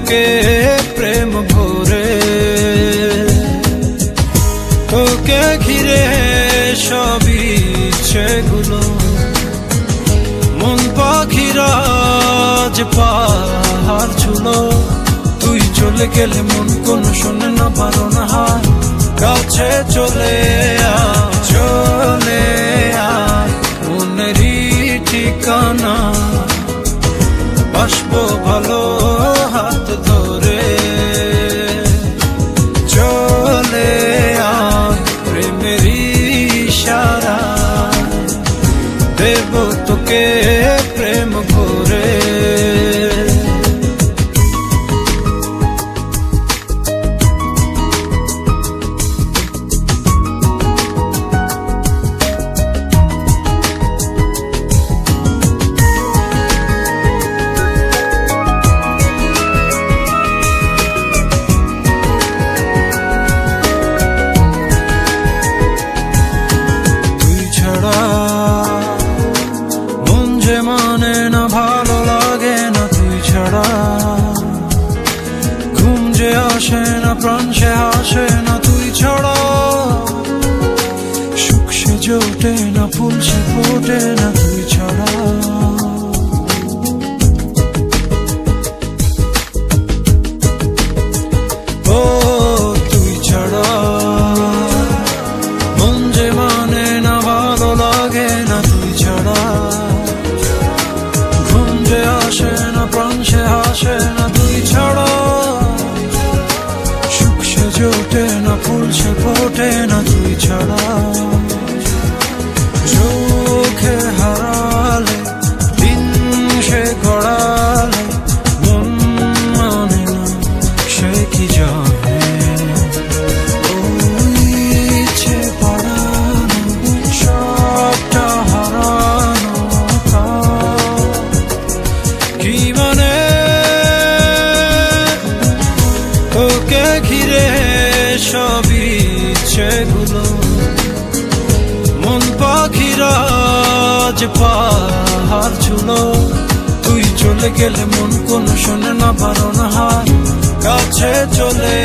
তোকে প্রেম ভরে, তোকে ঘিরে সবই ইচ্ছেগুলো, মন পাখিরা যে পাহাড় ছুলো। তুই চলে গেলে মন কোনো শোনে না, পারো না হার কাছে চলে চলে মনেরই ঠিকানা, বাসবো ভালো হাত ধরে। চলে প্রেমেরই ইশারা, দেব তোকে প্রেম ভরে। মন যে মানে না, ভালো লাগে না তুই ছাড়া, ঘুম যে আসে না, প্রাণ সে হাসে না তুই ছাড়া, সুখ সে জোটে না, ফুল সে ফোটে না তুই ছাড়া। ও তুই ছাড়া মন যে মানে না, ভালো লাগে না তুই ছাড়া, ঘুম যে আসে না, প্রাণ সে হাসে না তুই ছাড়া, সুখ সে জোটে না, ফুল সে ফোটে না তুই ছাড়া। চোখে হারালে দিন সে গড়ালে, মন মানে না সে কি জানে, ইচ্ছে পড়ানো সবটা হারানো কি মানে। তোকে ঘিরে সবই ইচ্ছেগুলো, মন পাখিরা যে পাহাড় ছুলো। তুই চলে গেলে মন কোনো শোনে না, পারো না হার কাছে চলে